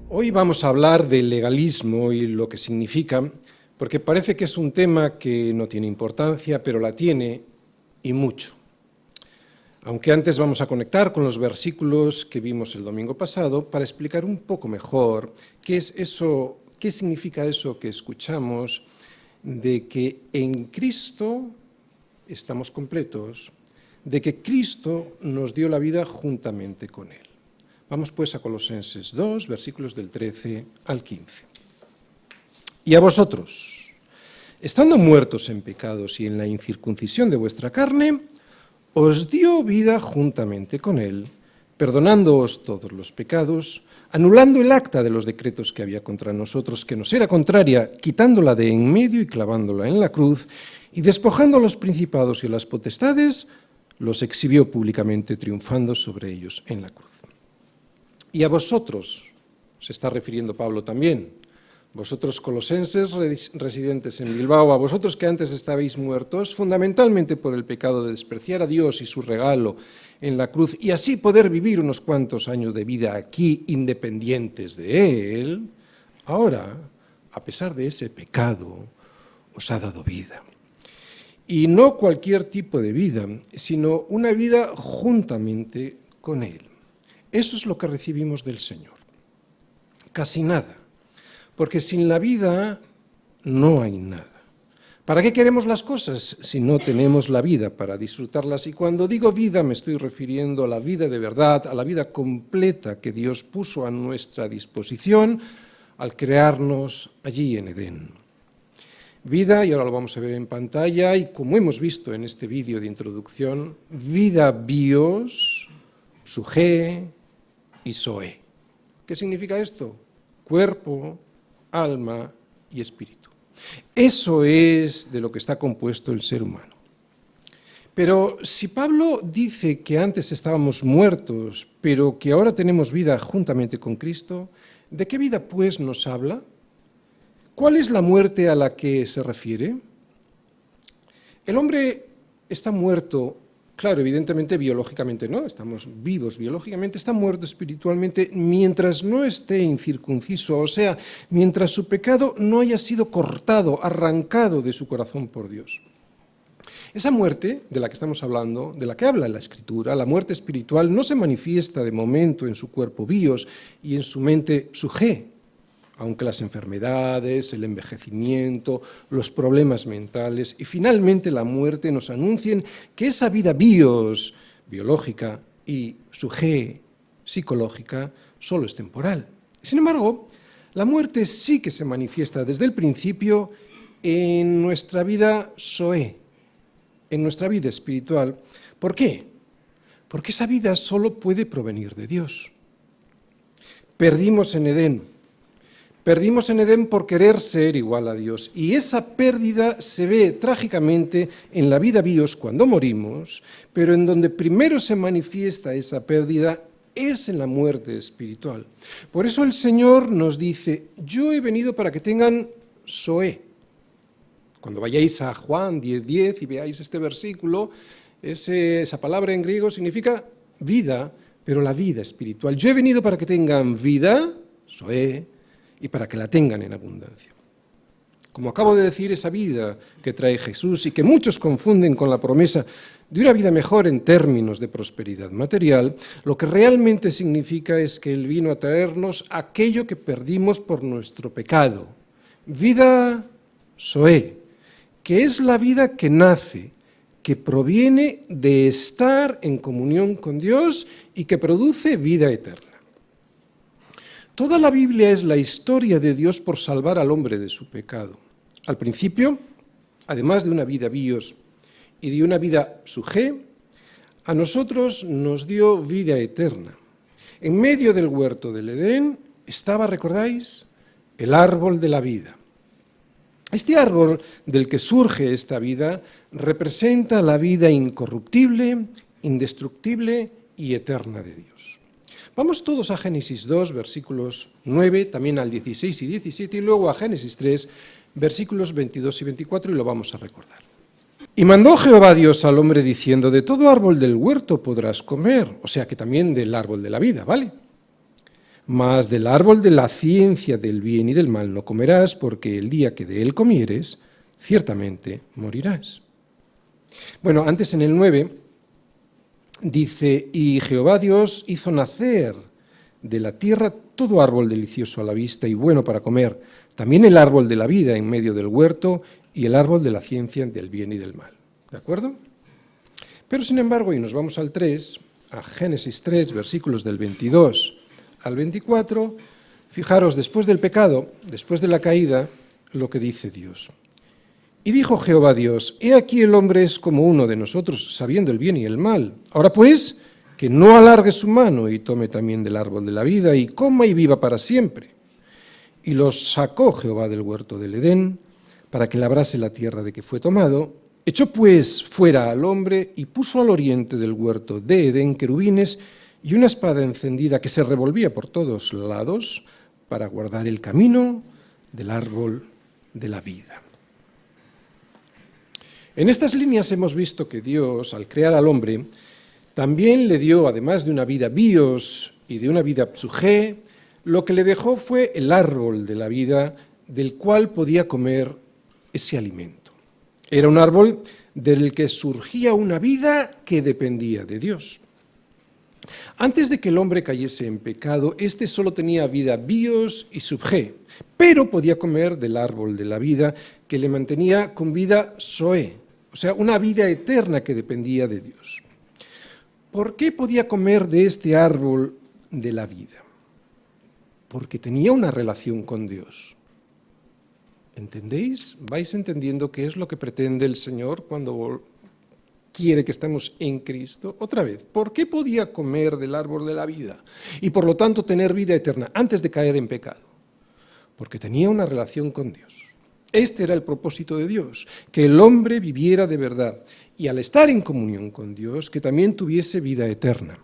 Hoy vamos a hablar del legalismo y lo que significa, porque parece que es un tema que no tiene importancia, pero la tiene y mucho. Aunque antes vamos a conectar con los versículos que vimos el domingo pasado para explicar un poco mejor qué es eso, qué significa eso que escuchamos de que en Cristo estamos completos, de que Cristo nos dio la vida juntamente con Él. Vamos pues a Colosenses 2, versículos del 13 al 15. Y a vosotros, estando muertos en pecados y en la incircuncisión de vuestra carne, os dio vida juntamente con Él, perdonándoos todos los pecados, anulando el acta de los decretos que había contra nosotros, que nos era contraria, quitándola de en medio y clavándola en la cruz, y despojando a los principados y a las potestades, los exhibió públicamente, triunfando sobre ellos en la cruz. Y a vosotros, se está refiriendo Pablo también, vosotros colosenses residentes en Bilbao, a vosotros que antes estabais muertos, fundamentalmente por el pecado de despreciar a Dios y su regalo en la cruz, y así poder vivir unos cuantos años de vida aquí independientes de Él, ahora, a pesar de ese pecado, os ha dado vida. Y no cualquier tipo de vida, sino una vida juntamente con Él. Eso es lo que recibimos del Señor. Casi nada. Porque sin la vida no hay nada. ¿Para qué queremos las cosas si no tenemos la vida para disfrutarlas? Y cuando digo vida me estoy refiriendo a la vida de verdad, a la vida completa que Dios puso a nuestra disposición al crearnos allí en Edén. Vida, y ahora lo vamos a ver en pantalla, y como hemos visto en este vídeo de introducción, vida bios, suje y zoe. ¿Qué significa esto? Cuerpo, alma y espíritu. Eso es de lo que está compuesto el ser humano. Pero si Pablo dice que antes estábamos muertos, pero que ahora tenemos vida juntamente con Cristo, ¿de qué vida pues nos habla? ¿Cuál es la muerte a la que se refiere? El hombre está muerto. Claro, evidentemente biológicamente no, estamos vivos biológicamente, está muerto espiritualmente mientras no esté incircunciso, o sea, mientras su pecado no haya sido cortado, arrancado de su corazón por Dios. Esa muerte de la que estamos hablando, de la que habla la Escritura, la muerte espiritual, no se manifiesta de momento en su cuerpo bios y en su mente suje, aunque las enfermedades, el envejecimiento, los problemas mentales y finalmente la muerte nos anuncien que esa vida bios, biológica, y suje, psicológica, solo es temporal. Sin embargo, la muerte sí que se manifiesta desde el principio en nuestra vida zoe, en nuestra vida espiritual. ¿Por qué? Porque esa vida solo puede provenir de Dios. Perdimos en Edén. Perdimos en Edén por querer ser igual a Dios, y esa pérdida se ve trágicamente en la vida bios cuando morimos, pero en donde primero se manifiesta esa pérdida es en la muerte espiritual. Por eso el Señor nos dice, yo he venido para que tengan zoe. Cuando vayáis a Juan 10:10 y veáis este versículo, esa palabra en griego significa vida, pero la vida espiritual. Yo he venido para que tengan vida, zoe, y para que la tengan en abundancia. Como acabo de decir, esa vida que trae Jesús y que muchos confunden con la promesa de una vida mejor en términos de prosperidad material, lo que realmente significa es que Él vino a traernos aquello que perdimos por nuestro pecado. Vida zoe, que es la vida que nace, que proviene de estar en comunión con Dios y que produce vida eterna. Toda la Biblia es la historia de Dios por salvar al hombre de su pecado. Al principio, además de una vida bios y de una vida suje, a nosotros nos dio vida eterna. En medio del huerto del Edén estaba, ¿recordáis?, el árbol de la vida. Este árbol del que surge esta vida representa la vida incorruptible, indestructible y eterna de Dios. Vamos todos a Génesis 2, versículos 9, también al 16 y 17, y luego a Génesis 3, versículos 22 y 24, y lo vamos a recordar. Y mandó Jehová Dios al hombre diciendo, de todo árbol del huerto podrás comer, o sea que también del árbol de la vida, ¿vale? Mas del árbol de la ciencia del bien y del mal no comerás, porque el día que de él comieres, ciertamente morirás. Bueno, antes en el 9 dice, y Jehová Dios hizo nacer de la tierra todo árbol delicioso a la vista y bueno para comer, también el árbol de la vida en medio del huerto y el árbol de la ciencia del bien y del mal. ¿De acuerdo? Pero sin embargo, y nos vamos al 3, a Génesis 3, versículos del 22 al 24, fijaros, después del pecado, después de la caída, lo que dice Dios. Y dijo Jehová Dios, he aquí el hombre es como uno de nosotros, sabiendo el bien y el mal. Ahora pues, que no alargue su mano y tome también del árbol de la vida y coma y viva para siempre. Y los sacó Jehová del huerto del Edén, para que labrase la tierra de que fue tomado. Echó pues fuera al hombre y puso al oriente del huerto de Edén querubines y una espada encendida que se revolvía por todos lados para guardar el camino del árbol de la vida. En estas líneas hemos visto que Dios, al crear al hombre, también le dio, además de una vida bios y de una vida psugé, lo que le dejó fue el árbol de la vida del cual podía comer ese alimento. Era un árbol del que surgía una vida que dependía de Dios. Antes de que el hombre cayese en pecado, éste solo tenía vida bios y subgé, pero podía comer del árbol de la vida que le mantenía con vida zoé, o sea, una vida eterna que dependía de Dios. ¿Por qué podía comer de este árbol de la vida? Porque tenía una relación con Dios. ¿Entendéis? ¿Vais entendiendo qué es lo que pretende el Señor cuando quiere que estemos en Cristo? Otra vez, ¿por qué podía comer del árbol de la vida y por lo tanto tener vida eterna antes de caer en pecado? Porque tenía una relación con Dios. Este era el propósito de Dios, que el hombre viviera de verdad y al estar en comunión con Dios, que también tuviese vida eterna.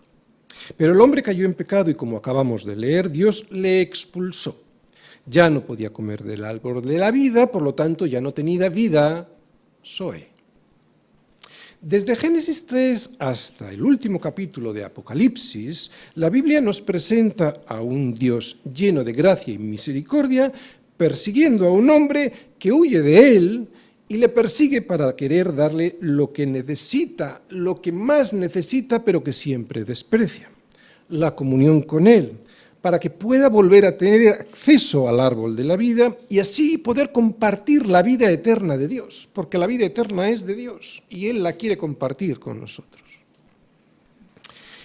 Pero el hombre cayó en pecado y, como acabamos de leer, Dios le expulsó. Ya no podía comer del árbol de la vida, por lo tanto ya no tenía vida zoé. Desde Génesis 3 hasta el último capítulo de Apocalipsis, la Biblia nos presenta a un Dios lleno de gracia y misericordia, persiguiendo a un hombre que huye de él y le persigue para querer darle lo que necesita, lo que más necesita, pero que siempre desprecia, la comunión con él, para que pueda volver a tener acceso al árbol de la vida y así poder compartir la vida eterna de Dios, porque la vida eterna es de Dios y Él la quiere compartir con nosotros.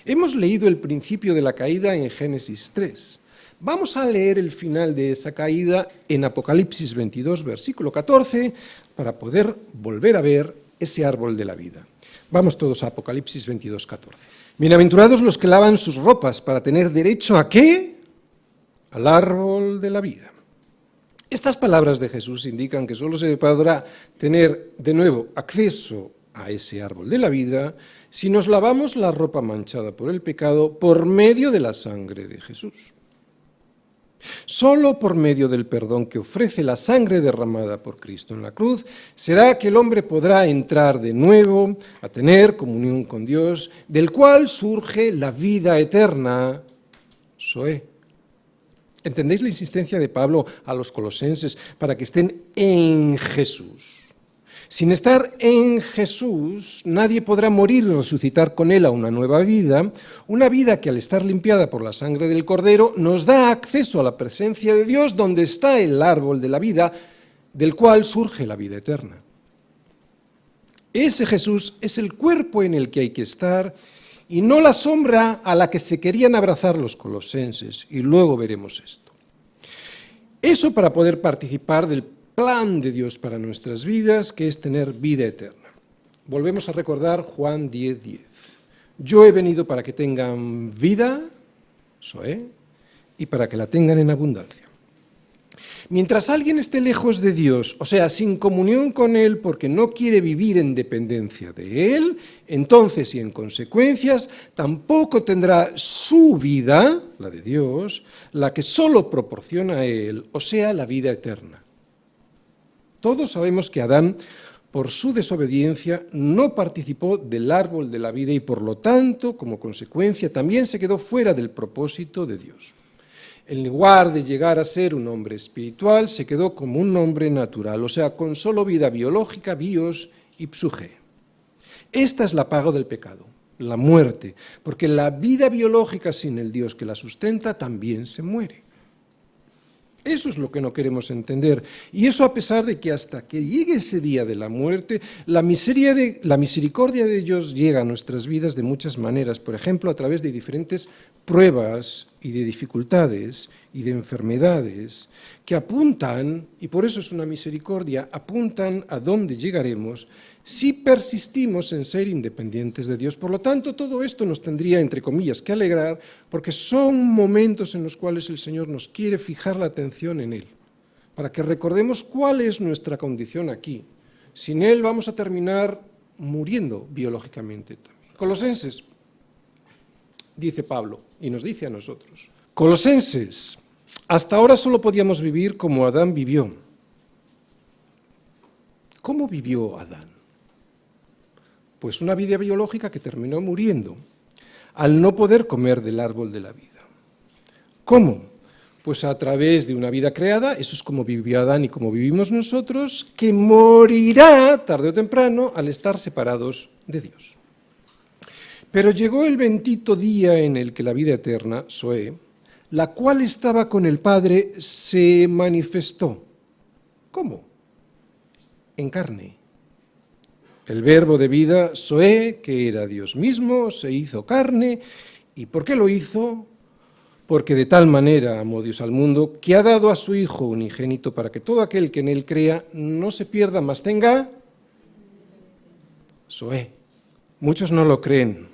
Hemos leído el principio de la caída en Génesis 3. Vamos a leer el final de esa caída en Apocalipsis 22, versículo 14, para poder volver a ver ese árbol de la vida. Vamos todos a Apocalipsis 22, 14. Bienaventurados los que lavan sus ropas para tener derecho ¿a qué? Al árbol de la vida. Estas palabras de Jesús indican que solo se podrá tener de nuevo acceso a ese árbol de la vida si nos lavamos la ropa manchada por el pecado por medio de la sangre de Jesús. Solo por medio del perdón que ofrece la sangre derramada por Cristo en la cruz será que el hombre podrá entrar de nuevo a tener comunión con Dios, del cual surge la vida eterna, zoé. ¿Entendéis la insistencia de Pablo a los colosenses para que estén en Jesús? Sin estar en Jesús, nadie podrá morir y resucitar con Él a una nueva vida, una vida que al estar limpiada por la sangre del Cordero nos da acceso a la presencia de Dios donde está el árbol de la vida, del cual surge la vida eterna. Ese Jesús es el cuerpo en el que hay que estar y no la sombra a la que se querían abrazar los colosenses, y luego veremos esto. Eso para poder participar del plan de Dios para nuestras vidas, que es tener vida eterna. Volvemos a recordar Juan 10:10. Yo he venido para que tengan vida, zoé, y para que la tengan en abundancia. Mientras alguien esté lejos de Dios, o sea, sin comunión con Él porque no quiere vivir en dependencia de Él, entonces y en consecuencias tampoco tendrá su vida, la de Dios, la que solo proporciona a Él, o sea, la vida eterna. Todos sabemos que Adán, por su desobediencia, no participó del árbol de la vida y por lo tanto, como consecuencia, también se quedó fuera del propósito de Dios. En lugar de llegar a ser un hombre espiritual, se quedó como un hombre natural, o sea, con solo vida biológica, bios y psuge. Esta es la paga del pecado, la muerte, porque la vida biológica sin el Dios que la sustenta también se muere. Eso es lo que no queremos entender. Y eso a pesar de que hasta que llegue ese día de la muerte, la misericordia de Dios llega a nuestras vidas de muchas maneras. Por ejemplo, a través de diferentes pruebas y de dificultades y de enfermedades que apuntan, y por eso es una misericordia, apuntan a dónde llegaremos si persistimos en ser independientes de Dios. Por lo tanto, todo esto nos tendría, entre comillas, que alegrar, porque son momentos en los cuales el Señor nos quiere fijar la atención en Él, para que recordemos cuál es nuestra condición aquí. Sin Él vamos a terminar muriendo biológicamente también. Colosenses, dice Pablo, y nos dice a nosotros. Colosenses, hasta ahora solo podíamos vivir como Adán vivió. ¿Cómo vivió Adán? Pues una vida biológica que terminó muriendo al no poder comer del árbol de la vida. ¿Cómo? Pues a través de una vida creada, eso es como vivió Adán y como vivimos nosotros, que morirá tarde o temprano al estar separados de Dios. Pero llegó el bendito día en el que la vida eterna, Zoe, la cual estaba con el Padre, se manifestó. ¿Cómo? En carne. El verbo de vida, Zoe, que era Dios mismo, se hizo carne. ¿Y por qué lo hizo? Porque de tal manera amó Dios al mundo, que ha dado a su Hijo unigénito para que todo aquel que en Él crea no se pierda, mas tenga Zoe. Muchos no lo creen.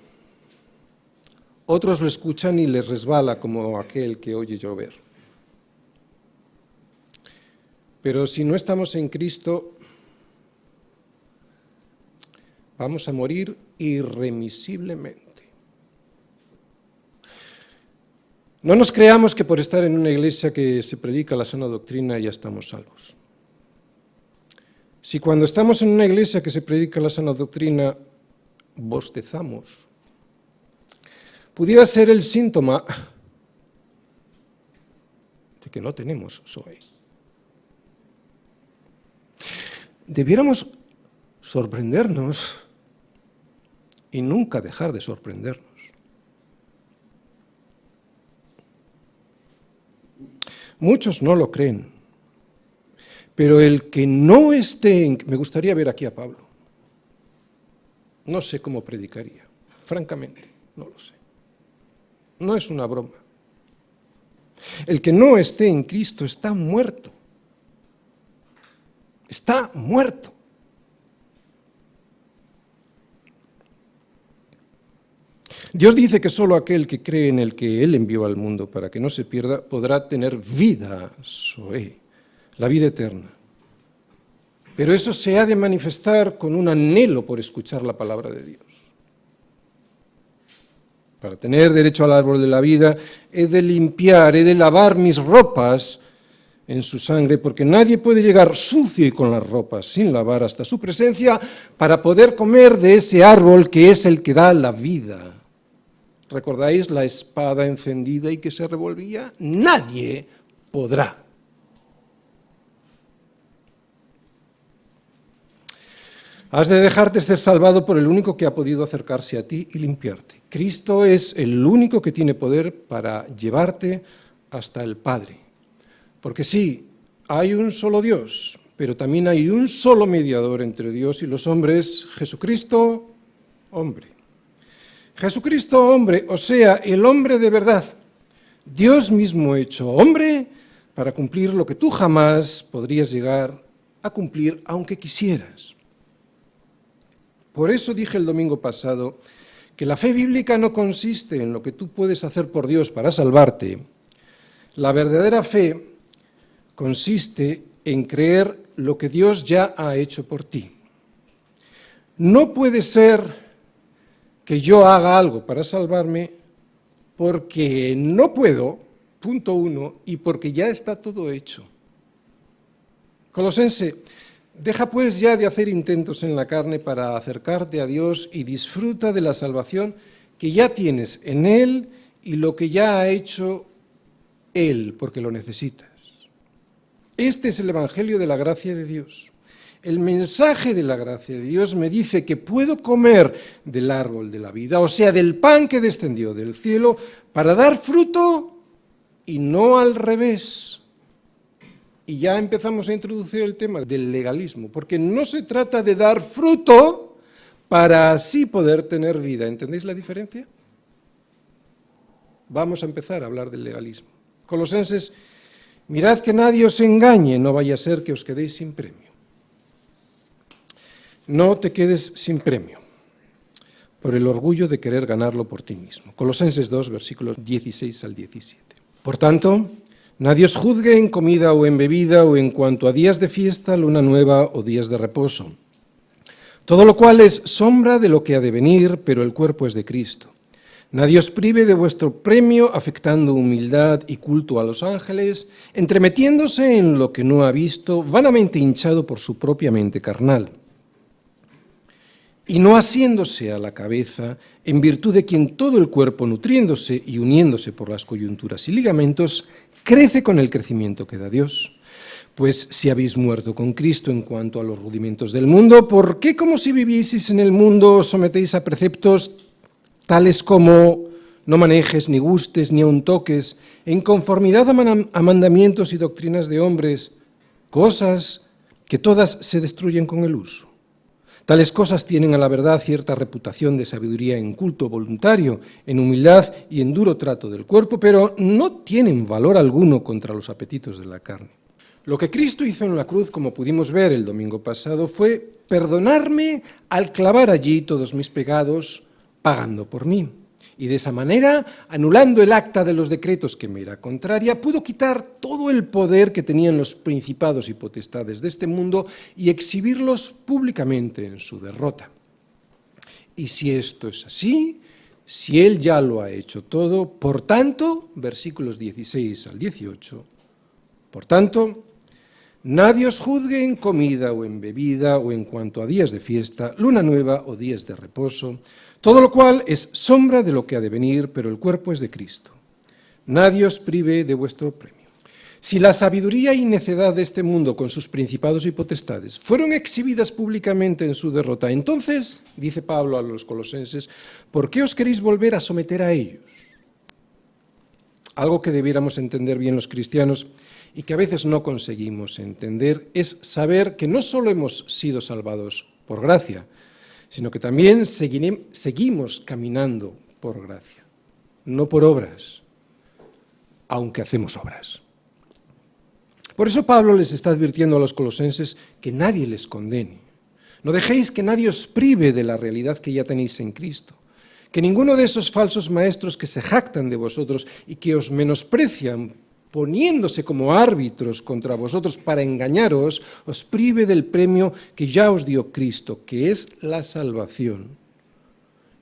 Otros lo escuchan y les resbala como aquel que oye llover. Pero si no estamos en Cristo, vamos a morir irremisiblemente. No nos creamos que por estar en una iglesia que se predica la sana doctrina ya estamos salvos. Si cuando estamos en una iglesia que se predica la sana doctrina bostezamos, pudiera ser el síntoma de que no tenemos Zoe. Debiéramos sorprendernos y nunca dejar de sorprendernos. Muchos no lo creen, pero el que no esté en... Me gustaría ver aquí a Pablo. No sé cómo predicaría, francamente, no lo sé. No es una broma. El que no esté en Cristo está muerto. Está muerto. Dios dice que solo aquel que cree en el que Él envió al mundo para que no se pierda, podrá tener vida, Zoe, la vida eterna. Pero eso se ha de manifestar con un anhelo por escuchar la palabra de Dios. Para tener derecho al árbol de la vida, he de limpiar, he de lavar mis ropas en su sangre, porque nadie puede llegar sucio y con las ropas sin lavar hasta su presencia para poder comer de ese árbol que es el que da la vida. ¿Recordáis la espada encendida y que se revolvía? Nadie podrá. Has de dejarte ser salvado por el único que ha podido acercarse a ti y limpiarte. Cristo es el único que tiene poder para llevarte hasta el Padre. Porque sí, hay un solo Dios, pero también hay un solo mediador entre Dios y los hombres, Jesucristo, hombre. Jesucristo, hombre, o sea, el hombre de verdad, Dios mismo hecho hombre, para cumplir lo que tú jamás podrías llegar a cumplir, aunque quisieras. Por eso dije el domingo pasado que la fe bíblica no consiste en lo que tú puedes hacer por Dios para salvarte. La verdadera fe consiste en creer lo que Dios ya ha hecho por ti. No puede ser que yo haga algo para salvarme porque no puedo, punto uno, y porque ya está todo hecho. Colosense, deja pues ya de hacer intentos en la carne para acercarte a Dios y disfruta de la salvación que ya tienes en Él y lo que ya ha hecho Él, porque lo necesitas. Este es el Evangelio de la gracia de Dios. El mensaje de la gracia de Dios me dice que puedo comer del árbol de la vida, o sea, del pan que descendió del cielo, para dar fruto y no al revés. Y ya empezamos a introducir el tema del legalismo, porque no se trata de dar fruto para así poder tener vida. ¿Entendéis la diferencia? Vamos a empezar a hablar del legalismo. Colosenses, mirad que nadie os engañe, no vaya a ser que os quedéis sin premio. No te quedes sin premio por el orgullo de querer ganarlo por ti mismo. Colosenses 2, versículos 16 al 17. Por tanto, nadie os juzgue en comida o en bebida o en cuanto a días de fiesta, luna nueva o días de reposo. Todo lo cual es sombra de lo que ha de venir, pero el cuerpo es de Cristo. Nadie os prive de vuestro premio, afectando humildad y culto a los ángeles, entremetiéndose en lo que no ha visto, vanamente hinchado por su propia mente carnal, y no asiéndose a la cabeza, en virtud de quien todo el cuerpo, nutriéndose y uniéndose por las coyunturas y ligamentos, crece con el crecimiento que da Dios. Pues si habéis muerto con Cristo en cuanto a los rudimentos del mundo, ¿por qué como si vivieseis en el mundo os sometéis a preceptos tales como no manejes, ni gustes, ni aun toques, en conformidad a mandamientos y doctrinas de hombres, cosas que todas se destruyen con el uso? Tales cosas tienen a la verdad cierta reputación de sabiduría en culto voluntario, en humildad y en duro trato del cuerpo, pero no tienen valor alguno contra los apetitos de la carne. Lo que Cristo hizo en la cruz, como pudimos ver el domingo pasado, fue perdonarme al clavar allí todos mis pecados, pagando por mí. Y de esa manera, anulando el acta de los decretos que me era contraria, pudo quitar todo el poder que tenían los principados y potestades de este mundo y exhibirlos públicamente en su derrota. Y si esto es así, si Él ya lo ha hecho todo, por tanto, versículos 16 al 18, por tanto, nadie os juzgue en comida o en bebida o en cuanto a días de fiesta, luna nueva o días de reposo, todo lo cual es sombra de lo que ha de venir, pero el cuerpo es de Cristo. Nadie os prive de vuestro premio. Si la sabiduría y necedad de este mundo con sus principados y potestades fueron exhibidas públicamente en su derrota, entonces, dice Pablo a los colosenses, ¿por qué os queréis volver a someter a ellos? Algo que debiéramos entender bien los cristianos y que a veces no conseguimos entender es saber que no solo hemos sido salvados por gracia, sino que también seguimos caminando por gracia, no por obras, aunque hacemos obras. Por eso Pablo les está advirtiendo a los colosenses que nadie les condene. No dejéis que nadie os prive de la realidad que ya tenéis en Cristo, que ninguno de esos falsos maestros que se jactan de vosotros y que os menosprecian poniéndose como árbitros contra vosotros para engañaros, os prive del premio que ya os dio Cristo, que es la salvación.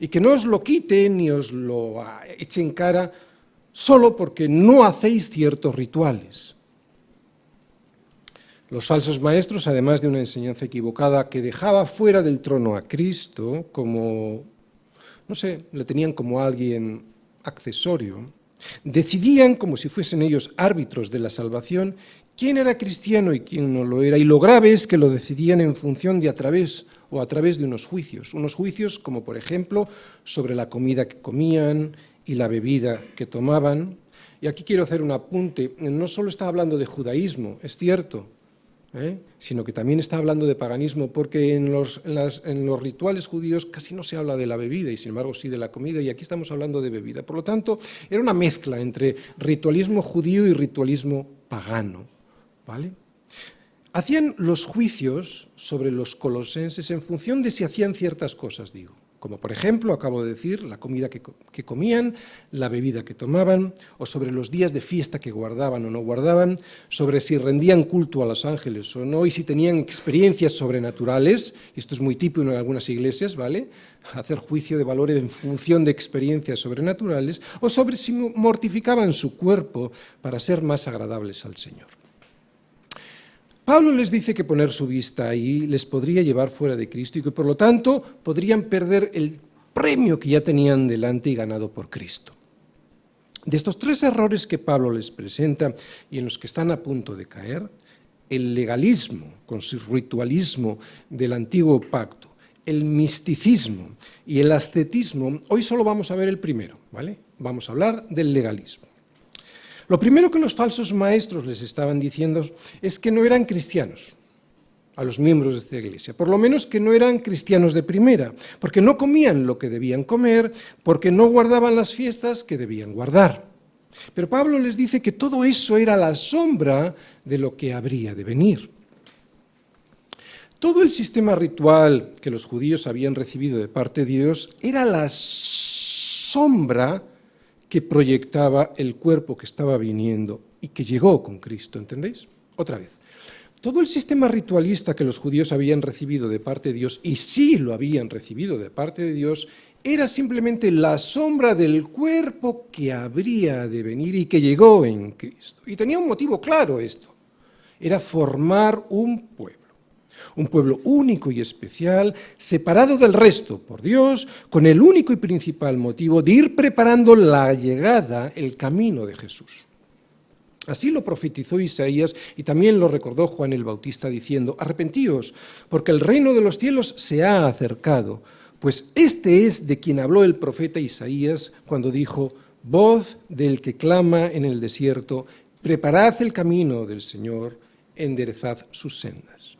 Y que no os lo quite ni os lo eche en cara solo porque no hacéis ciertos rituales. Los falsos maestros, además de una enseñanza equivocada que dejaba fuera del trono a Cristo, como, no sé, le tenían como alguien accesorio, decidían, como si fuesen ellos árbitros de la salvación, quién era cristiano y quién no lo era. Y lo grave es que lo decidían en función de a través de unos juicios como por ejemplo sobre la comida que comían y la bebida que tomaban. Y aquí quiero hacer un apunte, no solo está hablando de judaísmo, es cierto, sino que también está hablando de paganismo, porque en los rituales judíos casi no se habla de la bebida, y sin embargo sí de la comida, y aquí estamos hablando de bebida. Por lo tanto, era una mezcla entre ritualismo judío y ritualismo pagano, ¿vale? Hacían los juicios sobre los colosenses en función de si hacían ciertas cosas, digo, como por ejemplo, acabo de decir, la comida que comían, la bebida que tomaban, o sobre los días de fiesta que guardaban o no guardaban, sobre si rendían culto a los ángeles o no, y si tenían experiencias sobrenaturales, y esto es muy típico en algunas iglesias, ¿vale?, hacer juicio de valor en función de experiencias sobrenaturales, o sobre si mortificaban su cuerpo para ser más agradables al Señor. Pablo les dice que poner su vista ahí les podría llevar fuera de Cristo y que por lo tanto podrían perder el premio que ya tenían delante y ganado por Cristo. De estos tres errores que Pablo les presenta y en los que están a punto de caer, el legalismo con su ritualismo del antiguo pacto, el misticismo y el ascetismo, hoy solo vamos a ver el primero, ¿vale? Vamos a hablar del legalismo. Lo primero que los falsos maestros les estaban diciendo es que no eran cristianos a los miembros de esta iglesia, por lo menos que no eran cristianos de primera, porque no comían lo que debían comer, porque no guardaban las fiestas que debían guardar. Pero Pablo les dice que todo eso era la sombra de lo que habría de venir. Todo el sistema ritual que los judíos habían recibido de parte de Dios era la sombra que proyectaba el cuerpo que estaba viniendo y que llegó con Cristo, ¿entendéis? Otra vez. Todo el sistema ritualista que los judíos habían recibido de parte de Dios, y sí lo habían recibido de parte de Dios, era simplemente la sombra del cuerpo que habría de venir y que llegó en Cristo. Y tenía un motivo claro esto, era formar un pueblo único y especial, separado del resto por Dios, con el único y principal motivo de ir preparando la llegada, el camino de Jesús. Así lo profetizó Isaías y también lo recordó Juan el Bautista diciendo: arrepentíos, porque el reino de los cielos se ha acercado, pues este es de quien habló el profeta Isaías cuando dijo: voz del que clama en el desierto, preparad el camino del Señor, enderezad sus sendas.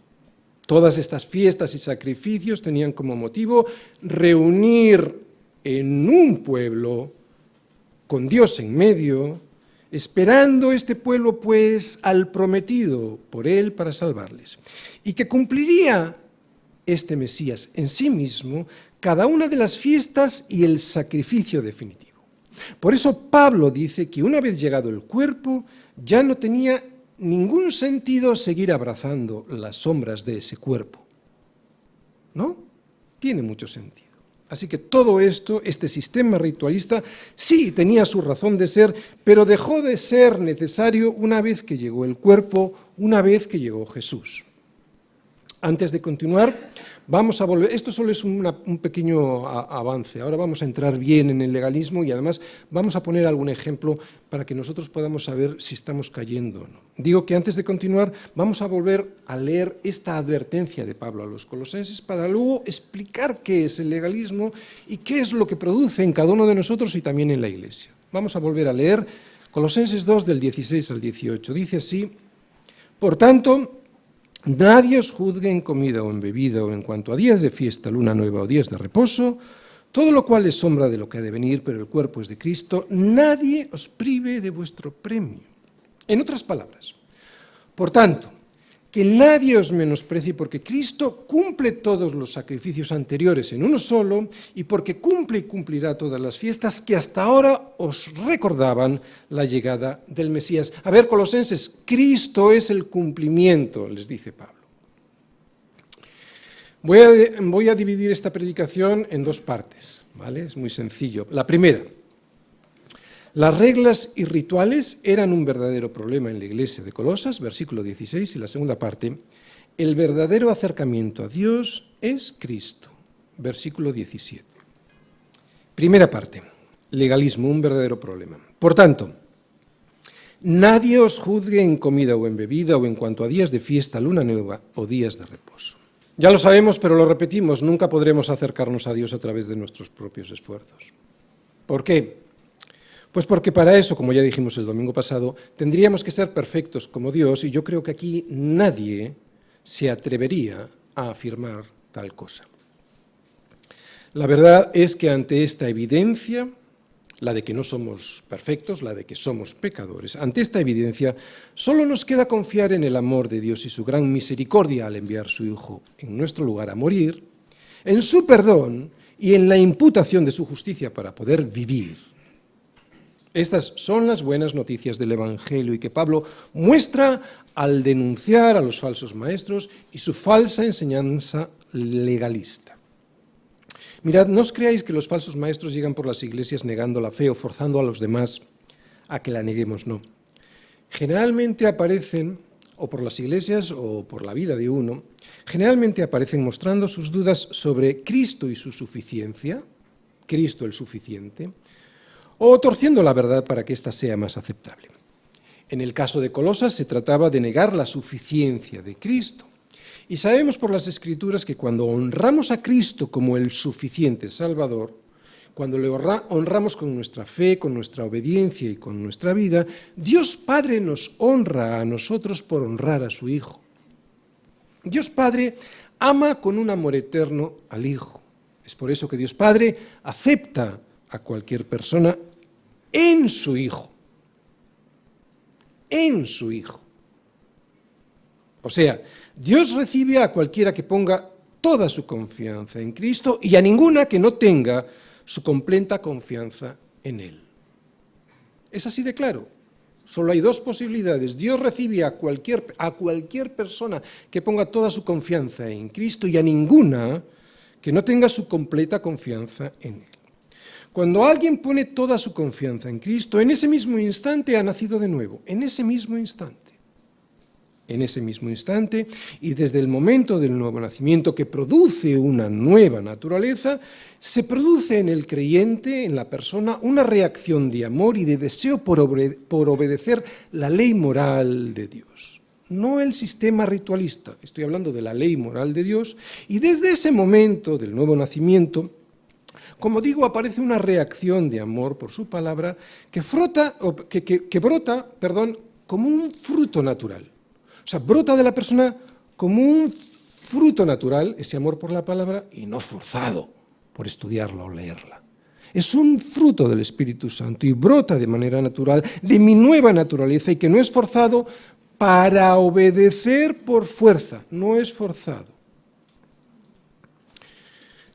Todas estas fiestas y sacrificios tenían como motivo reunir en un pueblo, con Dios en medio, esperando este pueblo pues al prometido por él para salvarles, y que cumpliría este Mesías en sí mismo cada una de las fiestas y el sacrificio definitivo. Por eso Pablo dice que una vez llegado el cuerpo, ya no tenía ningún sentido seguir abrazando las sombras de ese cuerpo. ¿No? Tiene mucho sentido. Así que todo esto, este sistema ritualista, sí tenía su razón de ser, pero dejó de ser necesario una vez que llegó el cuerpo, una vez que llegó Jesús. Antes de continuar, vamos a volver, esto solo es un pequeño avance, ahora vamos a entrar bien en el legalismo y además vamos a poner algún ejemplo para que nosotros podamos saber si estamos cayendo o no. Digo que antes de continuar vamos a volver a leer esta advertencia de Pablo a los colosenses para luego explicar qué es el legalismo y qué es lo que produce en cada uno de nosotros y también en la Iglesia. Vamos a volver a leer Colosenses 2 del 16 al 18. Dice así: por tanto, nadie os juzgue en comida o en bebida o en cuanto a días de fiesta, luna nueva o días de reposo, todo lo cual es sombra de lo que ha de venir, pero el cuerpo es de Cristo. Nadie os prive de vuestro premio. En otras palabras, por tanto, que nadie os menosprecie porque Cristo cumple todos los sacrificios anteriores en uno solo y porque cumple y cumplirá todas las fiestas que hasta ahora os recordaban la llegada del Mesías. A ver, colosenses, Cristo es el cumplimiento, les dice Pablo. Voy a dividir esta predicación en dos partes, ¿vale? Es muy sencillo. La primera, las reglas y rituales eran un verdadero problema en la iglesia de Colosas, versículo 16, y la segunda parte, el verdadero acercamiento a Dios es Cristo, versículo 17. Primera parte, legalismo, un verdadero problema. Por tanto, nadie os juzgue en comida o en bebida o en cuanto a días de fiesta, luna nueva o días de reposo. Ya lo sabemos, pero lo repetimos, nunca podremos acercarnos a Dios a través de nuestros propios esfuerzos. ¿Por qué? Pues porque para eso, como ya dijimos el domingo pasado, tendríamos que ser perfectos como Dios, y yo creo que aquí nadie se atrevería a afirmar tal cosa. La verdad es que ante esta evidencia, la de que no somos perfectos, la de que somos pecadores, ante esta evidencia solo nos queda confiar en el amor de Dios y su gran misericordia al enviar su Hijo en nuestro lugar a morir, en su perdón y en la imputación de su justicia para poder vivir. Estas son las buenas noticias del Evangelio y que Pablo muestra al denunciar a los falsos maestros y su falsa enseñanza legalista. Mirad, no os creáis que los falsos maestros llegan por las iglesias negando la fe o forzando a los demás a que la neguemos, no. Generalmente aparecen, o por las iglesias o por la vida de uno, generalmente aparecen mostrando sus dudas sobre Cristo y su suficiencia, Cristo el suficiente, o torciendo la verdad para que ésta sea más aceptable. En el caso de Colosas se trataba de negar la suficiencia de Cristo. Y sabemos por las Escrituras que cuando honramos a Cristo como el suficiente Salvador, cuando le honramos con nuestra fe, con nuestra obediencia y con nuestra vida, Dios Padre nos honra a nosotros por honrar a su Hijo. Dios Padre ama con un amor eterno al Hijo. Es por eso que Dios Padre acepta a cualquier persona en su Hijo. En su Hijo. O sea, Dios recibe a cualquiera que ponga toda su confianza en Cristo y a ninguna que no tenga su completa confianza en Él. Es así de claro. Solo hay dos posibilidades. Dios recibe a cualquier persona que ponga toda su confianza en Cristo y a ninguna que no tenga su completa confianza en Él. Cuando alguien pone toda su confianza en Cristo, en ese mismo instante ha nacido de nuevo, en ese mismo instante. En ese mismo instante, y desde el momento del nuevo nacimiento que produce una nueva naturaleza, se produce en el creyente, en la persona, una reacción de amor y de deseo por obedecer la ley moral de Dios. No el sistema ritualista, estoy hablando de la ley moral de Dios, y desde ese momento del nuevo nacimiento, como digo, aparece una reacción de amor por su palabra que brota como un fruto natural. O sea, brota de la persona como un fruto natural, ese amor por la palabra, y no forzado por estudiarla o leerla. Es un fruto del Espíritu Santo y brota de manera natural de mi nueva naturaleza y que no es forzado para obedecer por fuerza, no es forzado.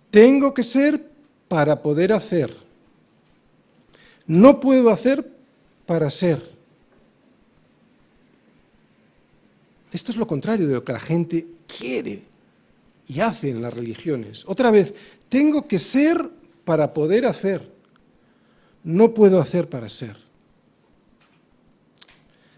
Tengo que ser para poder hacer. No puedo hacer para ser. Esto es lo contrario de lo que la gente quiere y hace en las religiones. Otra vez, tengo que ser para poder hacer. No puedo hacer para ser.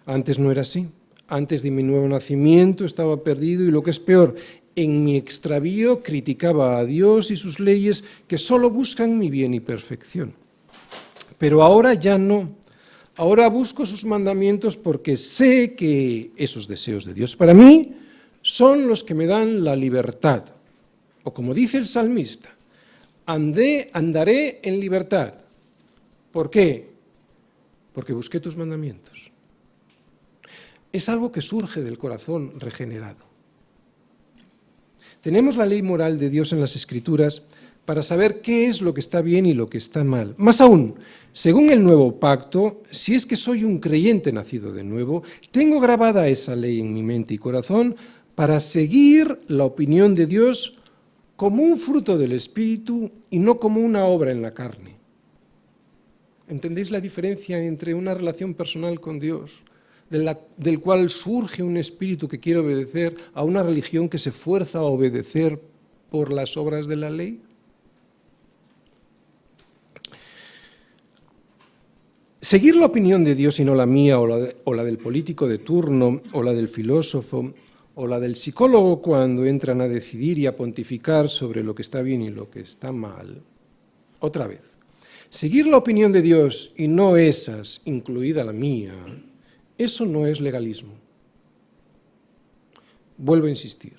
Antes no era así. Antes de mi nuevo nacimiento estaba perdido y lo que es peor, en mi extravío criticaba a Dios y sus leyes que solo buscan mi bien y perfección. Pero ahora ya no. Ahora busco sus mandamientos porque sé que esos deseos de Dios para mí son los que me dan la libertad. O como dice el salmista, andaré en libertad. ¿Por qué? Porque busqué tus mandamientos. Es algo que surge del corazón regenerado. Tenemos la ley moral de Dios en las Escrituras para saber qué es lo que está bien y lo que está mal. Más aún, según el nuevo pacto, si es que soy un creyente nacido de nuevo, tengo grabada esa ley en mi mente y corazón para seguir la opinión de Dios como un fruto del Espíritu y no como una obra en la carne. ¿Entendéis la diferencia entre una relación personal con Dios, del cual surge un espíritu que quiere obedecer, a una religión que se fuerza a obedecer por las obras de la ley? Seguir la opinión de Dios y no la mía, o la del político de turno, o la del filósofo, o la del psicólogo cuando entran a decidir y a pontificar sobre lo que está bien y lo que está mal. Otra vez, seguir la opinión de Dios y no esas, incluida la mía, eso no es legalismo. Vuelvo a insistir.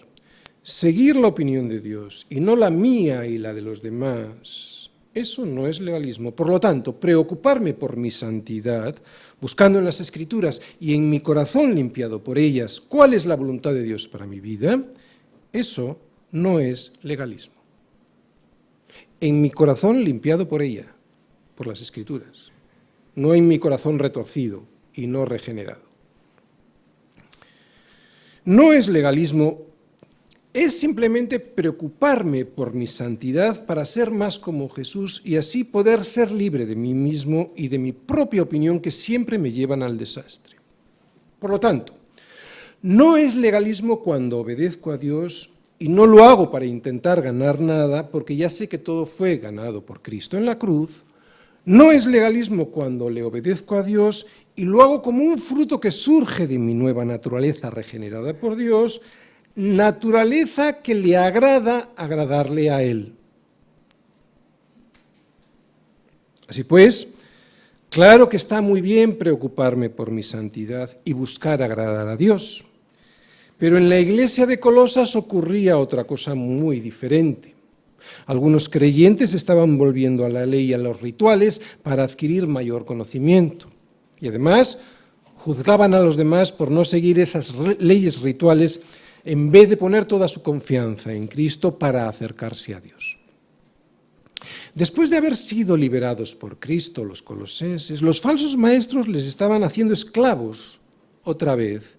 Seguir la opinión de Dios y no la mía y la de los demás, eso no es legalismo. Por lo tanto, preocuparme por mi santidad, buscando en las Escrituras y en mi corazón limpiado por ellas cuál es la voluntad de Dios para mi vida, eso no es legalismo. En mi corazón limpiado por ella, por las Escrituras, no en mi corazón retorcido y no regenerado. No es legalismo, es simplemente preocuparme por mi santidad para ser más como Jesús y así poder ser libre de mí mismo y de mi propia opinión que siempre me llevan al desastre. Por lo tanto, no es legalismo cuando obedezco a Dios y no lo hago para intentar ganar nada porque ya sé que todo fue ganado por Cristo en la cruz. No es legalismo cuando le obedezco a Dios y lo hago como un fruto que surge de mi nueva naturaleza regenerada por Dios, naturaleza que le agrada agradarle a Él. Así pues, Claro que está muy bien preocuparme por mi santidad y buscar agradar a Dios, pero en la iglesia de Colosas ocurría otra cosa muy diferente. Algunos creyentes estaban volviendo a la ley y a los rituales para adquirir mayor conocimiento. Y además juzgaban a los demás por no seguir esas leyes rituales en vez de poner toda su confianza en Cristo para acercarse a Dios. Después de haber sido liberados por Cristo los colosenses, los falsos maestros les estaban haciendo esclavos otra vez.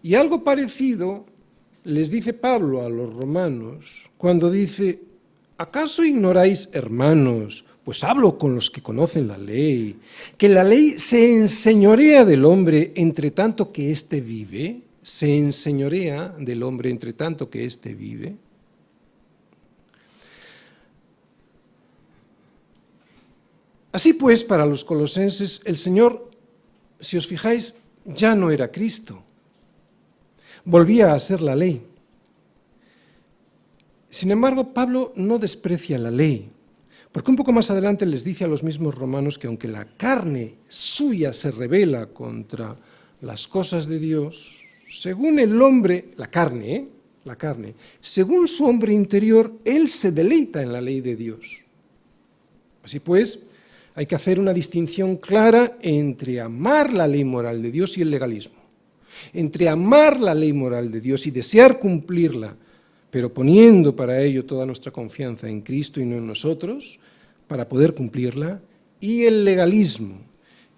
Y algo parecido les dice Pablo a los romanos cuando dice: ¿acaso ignoráis, hermanos, pues hablo con los que conocen la ley, que la ley se enseñorea del hombre entre tanto que éste vive? ¿Se enseñorea del hombre entre tanto que éste vive? Así pues, para los colosenses, el Señor, si os fijáis, ya no era Cristo. Volvía a ser la ley. Sin embargo, Pablo no desprecia la ley, porque un poco más adelante les dice a los mismos romanos que aunque la carne suya se rebela contra las cosas de Dios, según el hombre, la carne, según su hombre interior, él se deleita en la ley de Dios. Así pues, hay que hacer una distinción clara entre amar la ley moral de Dios y el legalismo. Entre amar la ley moral de Dios y desear cumplirla, pero poniendo para ello toda nuestra confianza en Cristo y no en nosotros, para poder cumplirla, y el legalismo,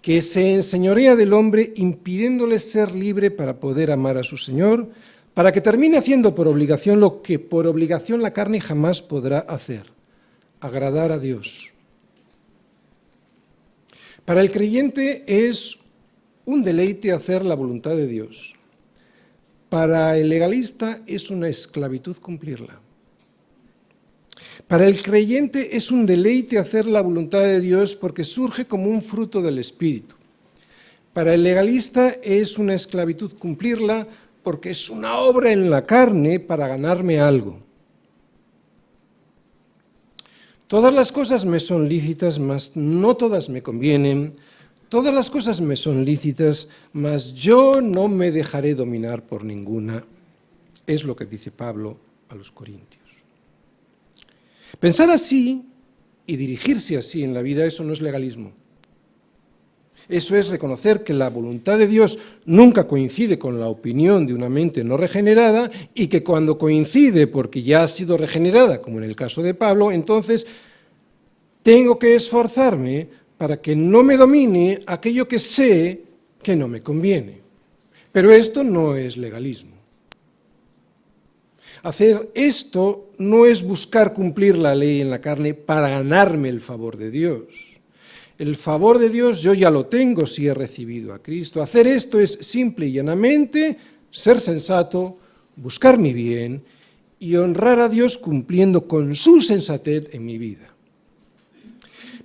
que se enseñorea del hombre impidiéndole ser libre para poder amar a su Señor, para que termine haciendo por obligación lo que por obligación la carne jamás podrá hacer: agradar a Dios. Para el creyente es un deleite hacer la voluntad de Dios. Para el legalista es una esclavitud cumplirla. Para el creyente es un deleite hacer la voluntad de Dios porque surge como un fruto del Espíritu. Para el legalista es una esclavitud cumplirla porque es una obra en la carne para ganarme algo. Todas las cosas me son lícitas, mas no todas me convienen. Todas las cosas me son lícitas, mas yo no me dejaré dominar por ninguna. Es lo que dice Pablo a los Corintios. Pensar así y dirigirse así en la vida, eso no es legalismo. Eso es reconocer que la voluntad de Dios nunca coincide con la opinión de una mente no regenerada y que cuando coincide porque ya ha sido regenerada, como en el caso de Pablo, entonces tengo que esforzarme para que no me domine aquello que sé que no me conviene. Pero esto no es legalismo. Hacer esto no es buscar cumplir la ley en la carne para ganarme el favor de Dios. El favor de Dios yo ya lo tengo si he recibido a Cristo. Hacer esto es simple y llanamente ser sensato, buscar mi bien y honrar a Dios cumpliendo con su sensatez en mi vida.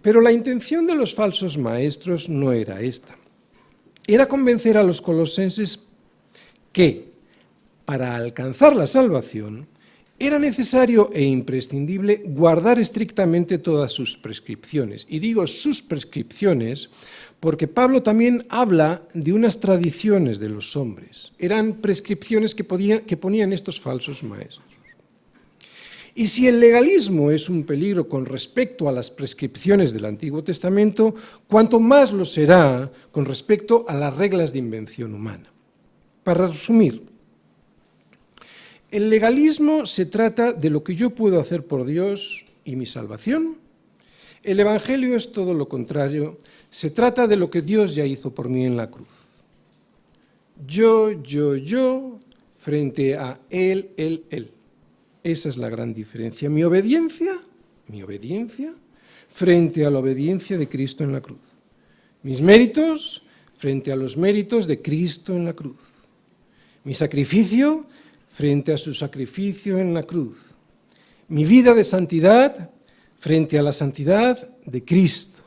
Pero la intención de los falsos maestros no era esta. Era convencer a los colosenses que, para alcanzar la salvación, era necesario e imprescindible guardar estrictamente todas sus prescripciones. Y digo sus prescripciones porque Pablo también habla de unas tradiciones de los hombres. Eran prescripciones que ponían estos falsos maestros. Y si el legalismo es un peligro con respecto a las prescripciones del Antiguo Testamento, cuanto más lo será con respecto a las reglas de invención humana. Para resumir, el legalismo se trata de lo que yo puedo hacer por Dios y mi salvación. El Evangelio es todo lo contrario, se trata de lo que Dios ya hizo por mí en la cruz. Yo, frente a Él. Esa es la gran diferencia. Mi obediencia, frente a la obediencia de Cristo en la cruz. Mis méritos, frente a los méritos de Cristo en la cruz. Mi sacrificio, frente a su sacrificio en la cruz. Mi vida de santidad, frente a la santidad de Cristo.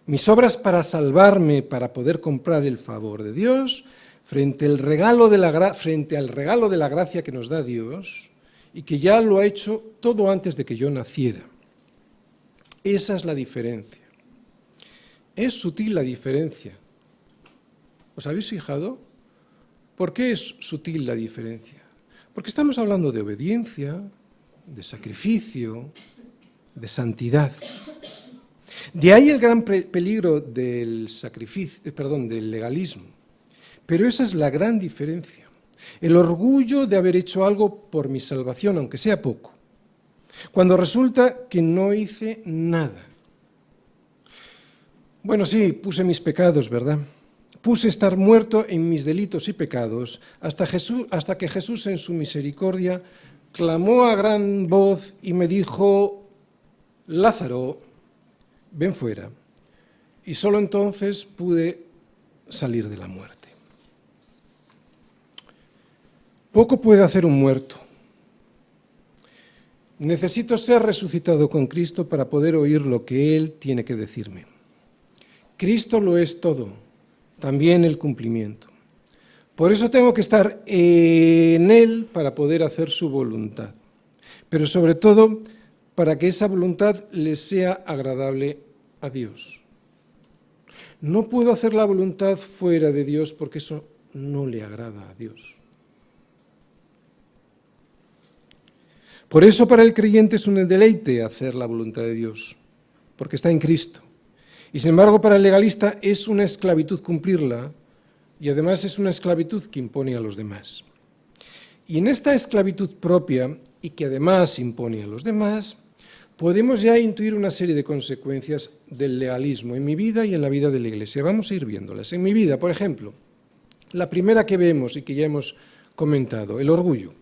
Mis obras para salvarme, para poder comprar el favor de Dios, frente al regalo de la gracia que nos da Dios, y que ya lo ha hecho todo antes de que yo naciera. Esa es la diferencia. Es sutil la diferencia. ¿Os habéis fijado? ¿Por qué es sutil la diferencia? Porque estamos hablando de obediencia, de sacrificio, de santidad. De ahí el gran peligro del del legalismo. Pero esa es la gran diferencia. El orgullo de haber hecho algo por mi salvación, aunque sea poco, cuando resulta que no hice nada. Bueno, sí, puse mis pecados, ¿verdad? Puse estar muerto en mis delitos y pecados hasta que Jesús en su misericordia clamó a gran voz y me dijo: Lázaro, ven fuera. Y solo entonces pude salir de la muerte. Poco puede hacer un muerto. Necesito ser resucitado con Cristo para poder oír lo que Él tiene que decirme. Cristo lo es todo, también el cumplimiento. Por eso tengo que estar en Él para poder hacer su voluntad, pero sobre todo para que esa voluntad le sea agradable a Dios. No puedo hacer la voluntad fuera de Dios porque eso no le agrada a Dios. Por eso para el creyente es un deleite hacer la voluntad de Dios, porque está en Cristo. Y sin embargo para el legalista es una esclavitud cumplirla, y además es una esclavitud que impone a los demás. Y en esta esclavitud propia, y que además impone a los demás, podemos ya intuir una serie de consecuencias del legalismo en mi vida y en la vida de la Iglesia. Vamos a ir viéndolas. En mi vida, por ejemplo, la primera que vemos y que ya hemos comentado, el orgullo.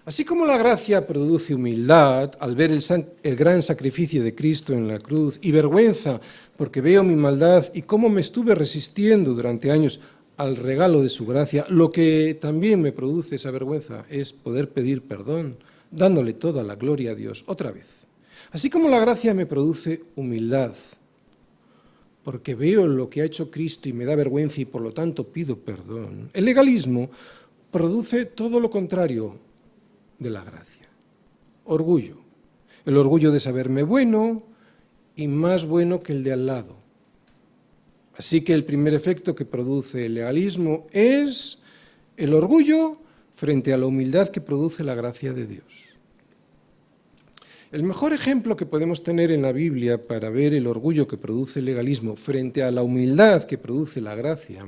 Así como la gracia produce humildad al ver el gran sacrificio de Cristo en la cruz y vergüenza porque veo mi maldad y cómo me estuve resistiendo durante años al regalo de su gracia, lo que también me produce esa vergüenza es poder pedir perdón, dándole toda la gloria a Dios otra vez. Así como la gracia me produce humildad porque veo lo que ha hecho Cristo y me da vergüenza y por lo tanto pido perdón, el legalismo produce todo lo contrario de la gracia. Orgullo. El orgullo de saberme bueno y más bueno que el de al lado. Así que el primer efecto que produce el legalismo es el orgullo frente a la humildad que produce la gracia de Dios. El mejor ejemplo que podemos tener en la Biblia para ver el orgullo que produce el legalismo frente a la humildad que produce la gracia,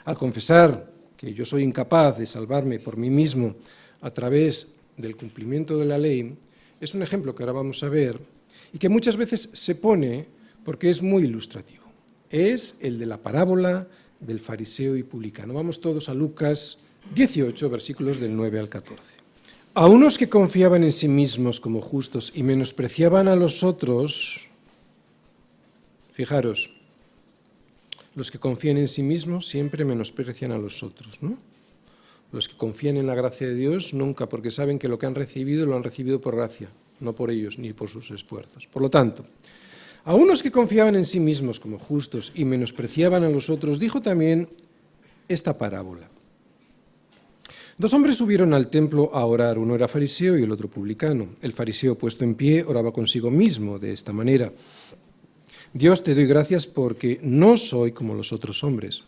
al confesar que yo soy incapaz de salvarme por mí mismo a través del cumplimiento de la ley, es un ejemplo que ahora vamos a ver y que muchas veces se pone porque es muy ilustrativo. Es el de la parábola del fariseo y publicano. Vamos todos a Lucas 18, versículos del 9 al 14. A unos que confiaban en sí mismos como justos y menospreciaban a los otros, fijaros, los que confían en sí mismos siempre menosprecian a los otros, ¿no? Los que confían en la gracia de Dios nunca, porque saben que lo que han recibido lo han recibido por gracia, no por ellos ni por sus esfuerzos. Por lo tanto, a unos que confiaban en sí mismos como justos y menospreciaban a los otros, dijo también esta parábola. Dos hombres subieron al templo a orar, uno era fariseo y el otro publicano. El fariseo, puesto en pie, oraba consigo mismo de esta manera: Dios, te doy gracias porque no soy como los otros hombres,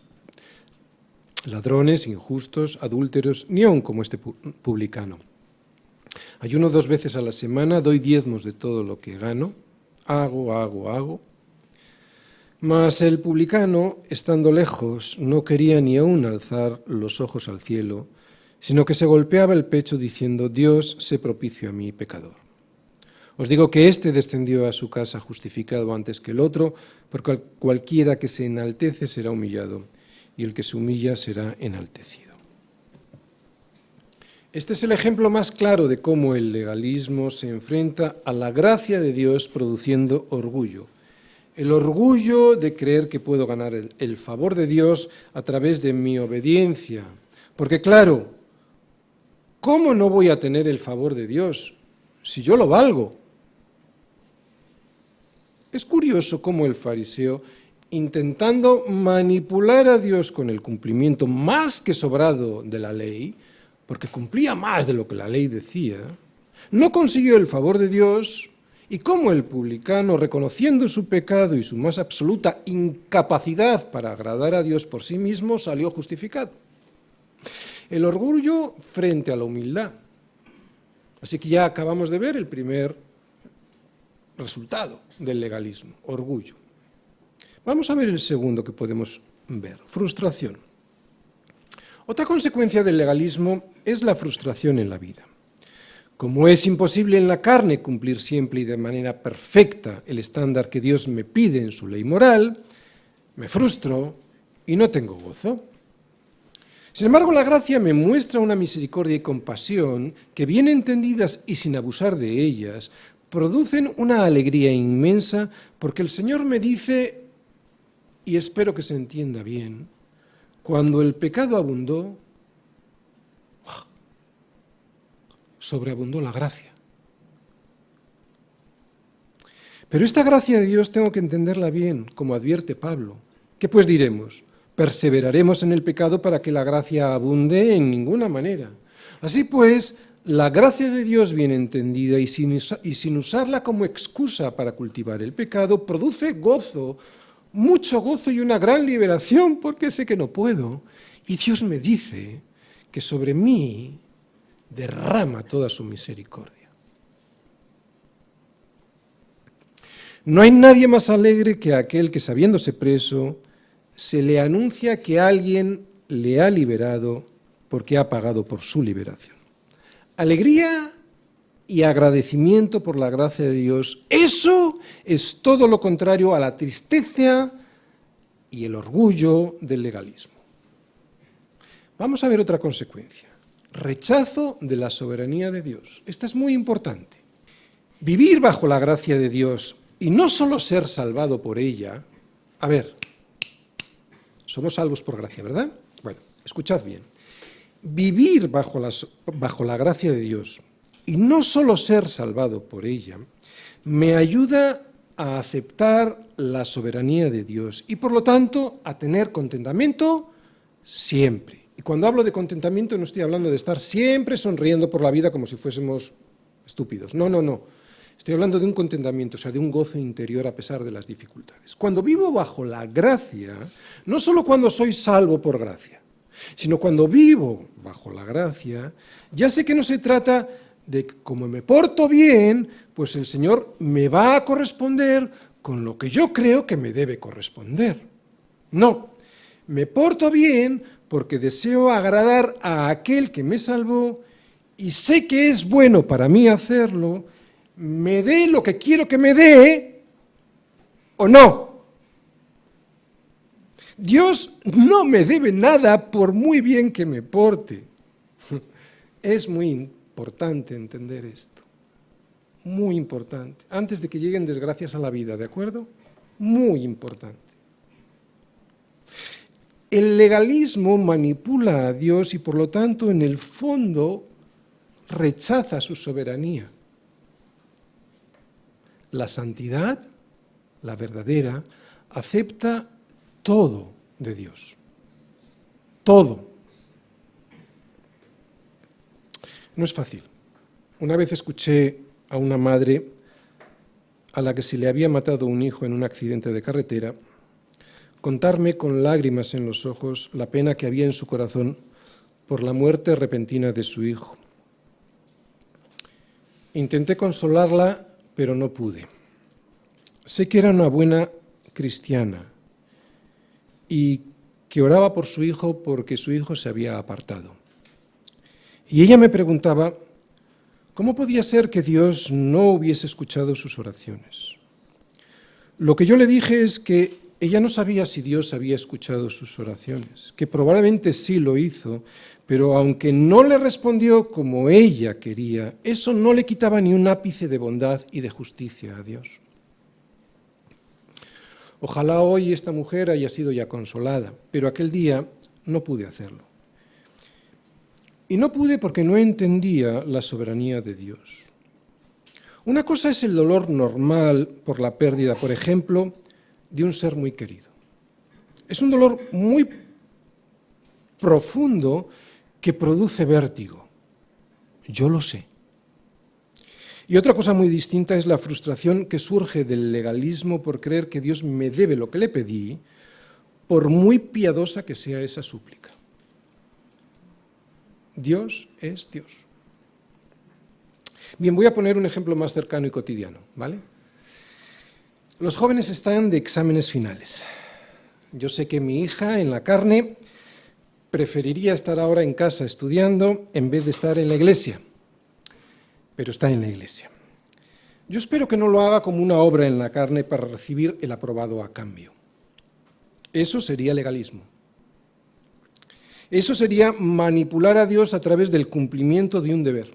ladrones, injustos, adúlteros, ni aun como este publicano. Ayuno 2 veces a la semana, doy diezmos de todo lo que gano, hago. Mas el publicano, estando lejos, no quería ni aun alzar los ojos al cielo, sino que se golpeaba el pecho diciendo: Dios, sé propicio a mí, pecador. Os digo que éste descendió a su casa justificado antes que el otro, porque cualquiera que se enaltece será humillado, y el que se humilla será enaltecido. Este es el ejemplo más claro de cómo el legalismo se enfrenta a la gracia de Dios produciendo orgullo. El orgullo de creer que puedo ganar el favor de Dios a través de mi obediencia. Porque claro, ¿cómo no voy a tener el favor de Dios si yo lo valgo? Es curioso cómo el fariseo, intentando manipular a Dios con el cumplimiento más que sobrado de la ley, porque cumplía más de lo que la ley decía, no consiguió el favor de Dios y cómo el publicano, reconociendo su pecado y su más absoluta incapacidad para agradar a Dios por sí mismo, salió justificado. El orgullo frente a la humildad. Así que ya acabamos de ver el primer resultado del legalismo, orgullo. Vamos a ver el segundo que podemos ver, frustración. Otra consecuencia del legalismo es la frustración en la vida. Como es imposible en la carne cumplir siempre y de manera perfecta el estándar que Dios me pide en su ley moral, me frustro y no tengo gozo. Sin embargo, la gracia me muestra una misericordia y compasión que, bien entendidas y sin abusar de ellas, producen una alegría inmensa porque el Señor me dice, y espero que se entienda bien, cuando el pecado abundó, sobreabundó la gracia. Pero esta gracia de Dios tengo que entenderla bien, como advierte Pablo. ¿Qué pues diremos? ¿Perseveraremos en el pecado para que la gracia abunde? En ninguna manera. Así pues, la gracia de Dios bien entendida y sin usarla como excusa para cultivar el pecado, produce gozo, mucho gozo y una gran liberación, porque sé que no puedo. Y Dios me dice que sobre mí derrama toda su misericordia. No hay nadie más alegre que aquel que, sabiéndose preso, se le anuncia que alguien le ha liberado porque ha pagado por su liberación. Alegría y agradecimiento por la gracia de Dios, eso es todo lo contrario a la tristeza y el orgullo del legalismo. Vamos a ver otra consecuencia. Rechazo de la soberanía de Dios. Esta es muy importante. Vivir bajo la gracia de Dios y no solo ser salvado por ella. A ver, somos salvos por gracia, ¿verdad? Bueno, escuchad bien. Vivir bajo la gracia de Dios y no solo ser salvado por ella, me ayuda a aceptar la soberanía de Dios y por lo tanto a tener contentamiento siempre. Y cuando hablo de contentamiento no estoy hablando de estar siempre sonriendo por la vida como si fuésemos estúpidos. No, no, no. Estoy hablando de un contentamiento, o sea, de un gozo interior a pesar de las dificultades. Cuando vivo bajo la gracia, no solo cuando soy salvo por gracia, sino cuando vivo bajo la gracia, ya sé que no se trata de que como me porto bien, pues el Señor me va a corresponder con lo que yo creo que me debe corresponder. No, me porto bien porque deseo agradar a aquel que me salvó y sé que es bueno para mí hacerlo, me dé lo que quiero que me dé o no. Dios no me debe nada por muy bien que me porte. Es muy importante entender esto, muy importante, antes de que lleguen desgracias a la vida, ¿de acuerdo? Muy importante. El legalismo manipula a Dios y por lo tanto en el fondo rechaza su soberanía. La santidad, la verdadera, acepta todo de Dios. Todo. No es fácil. Una vez escuché a una madre a la que se le había matado un hijo en un accidente de carretera contarme con lágrimas en los ojos la pena que había en su corazón por la muerte repentina de su hijo. Intenté consolarla, pero no pude. Sé que era una buena cristiana y que oraba por su hijo porque su hijo se había apartado. Y ella me preguntaba, ¿cómo podía ser que Dios no hubiese escuchado sus oraciones? Lo que yo le dije es que ella no sabía si Dios había escuchado sus oraciones, que probablemente sí lo hizo, pero aunque no le respondió como ella quería, eso no le quitaba ni un ápice de bondad y de justicia a Dios. Ojalá hoy esta mujer haya sido ya consolada, pero aquel día no pude hacerlo. Y no pude porque no entendía la soberanía de Dios. Una cosa es el dolor normal por la pérdida, por ejemplo, de un ser muy querido. Es un dolor muy profundo que produce vértigo. Yo lo sé. Y otra cosa muy distinta es la frustración que surge del legalismo por creer que Dios me debe lo que le pedí, por muy piadosa que sea esa súplica. Dios es Dios. Bien, voy a poner un ejemplo más cercano y cotidiano, ¿vale? Los jóvenes están de exámenes finales. Yo sé que mi hija, en la carne, preferiría estar ahora en casa estudiando en vez de estar en la iglesia, pero está en la iglesia. Yo espero que no lo haga como una obra en la carne para recibir el aprobado a cambio. Eso sería legalismo. Eso sería manipular a Dios a través del cumplimiento de un deber.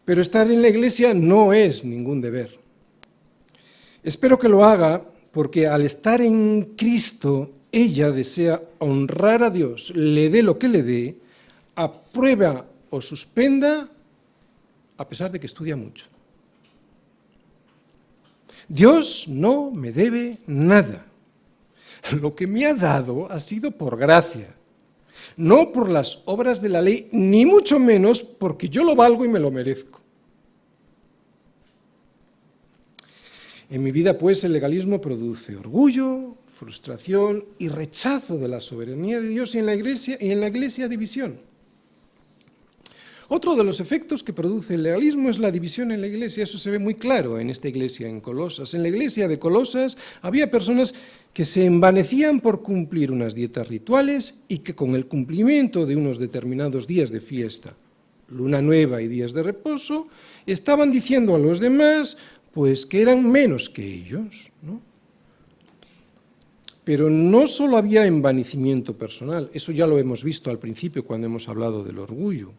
Pero estar en la iglesia no es ningún deber. Espero que lo haga porque al estar en Cristo, ella desea honrar a Dios, le dé lo que le dé, aprueba o suspenda, a pesar de que estudia mucho. Dios no me debe nada. Lo que me ha dado ha sido por gracia, no por las obras de la ley, ni mucho menos porque yo lo valgo y me lo merezco. En mi vida, pues, el legalismo produce orgullo, frustración y rechazo de la soberanía de Dios y en la iglesia división. Otro de los efectos que produce el legalismo es la división en la iglesia. Eso se ve muy claro en esta iglesia en Colosas. En la iglesia de Colosas había personas que se envanecían por cumplir unas dietas rituales y que con el cumplimiento de unos determinados días de fiesta, luna nueva y días de reposo, estaban diciendo a los demás pues que eran menos que ellos, ¿no? Pero no solo había envanecimiento personal, eso ya lo hemos visto al principio cuando hemos hablado del orgullo,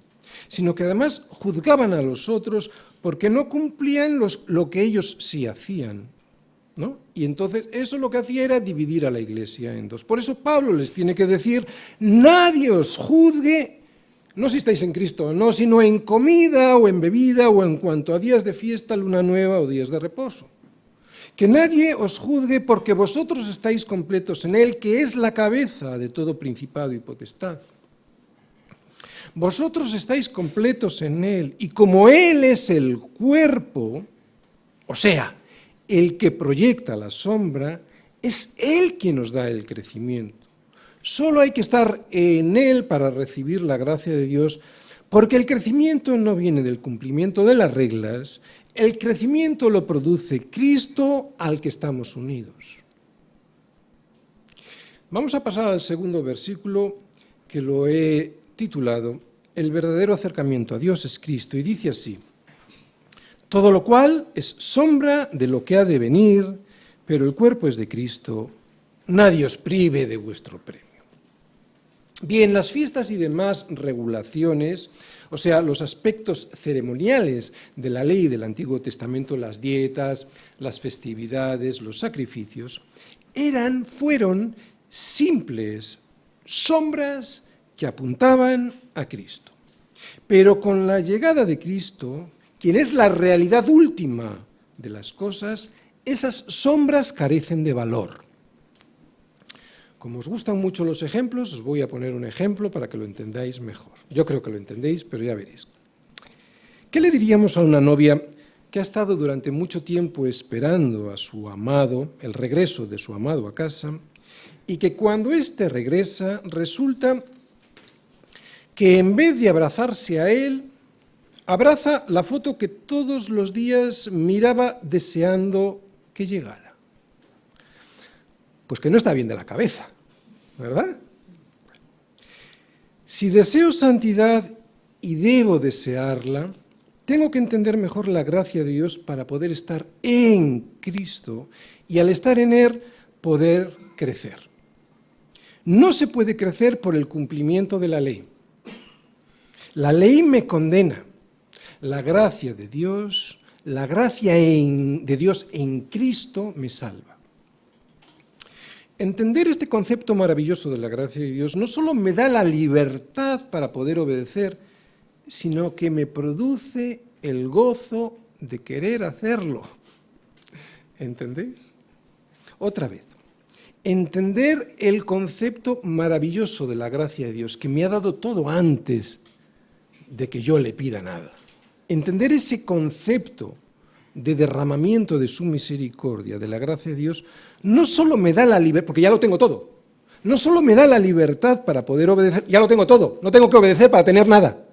sino que además juzgaban a los otros porque no cumplían lo que ellos sí hacían, ¿no? Y entonces eso lo que hacía era dividir a la iglesia en dos. Por eso Pablo les tiene que decir, nadie os juzgue, no si estáis en Cristo o no, sino en comida o en bebida o en cuanto a días de fiesta, luna nueva o días de reposo. Que nadie os juzgue porque vosotros estáis completos en Él, que es la cabeza de todo principado y potestad. Vosotros estáis completos en Él, y como Él es el cuerpo, o sea, el que proyecta la sombra, es Él quien nos da el crecimiento. Solo hay que estar en Él para recibir la gracia de Dios, porque el crecimiento no viene del cumplimiento de las reglas, el crecimiento lo produce Cristo al que estamos unidos. Vamos a pasar al segundo versículo, que lo he titulado El verdadero acercamiento a Dios es Cristo, y dice así: todo lo cual es sombra de lo que ha de venir, pero el cuerpo es de Cristo, nadie os prive de vuestro premio. Bien, las fiestas y demás regulaciones, o sea, los aspectos ceremoniales de la ley del Antiguo Testamento, las dietas, las festividades, los sacrificios, fueron simples sombras que apuntaban a Cristo. Pero con la llegada de Cristo, quien es la realidad última de las cosas, esas sombras carecen de valor. Como os gustan mucho los ejemplos, os voy a poner un ejemplo para que lo entendáis mejor. Yo creo que lo entendéis, pero ya veréis. ¿Qué le diríamos a una novia que ha estado durante mucho tiempo esperando a su amado, el regreso de su amado a casa, y que cuando éste regresa resulta que en vez de abrazarse a él, abraza la foto que todos los días miraba deseando que llegara? Pues que no está bien de la cabeza, ¿verdad? Si deseo santidad y debo desearla, tengo que entender mejor la gracia de Dios para poder estar en Cristo y al estar en Él poder crecer. No se puede crecer por el cumplimiento de la ley. La ley me condena. La gracia de Dios, la gracia de Dios en Cristo me salva. Entender este concepto maravilloso de la gracia de Dios no solo me da la libertad para poder obedecer, sino que me produce el gozo de querer hacerlo. ¿Entendéis? Otra vez, entender el concepto maravilloso de la gracia de Dios, que me ha dado todo antes de que yo le pida nada. Entender ese concepto de derramamiento de su misericordia, de la gracia de Dios, no solo me da la libertad, porque ya lo tengo todo, no solo me da la libertad para poder obedecer, ya lo tengo todo, no tengo que obedecer para tener nada.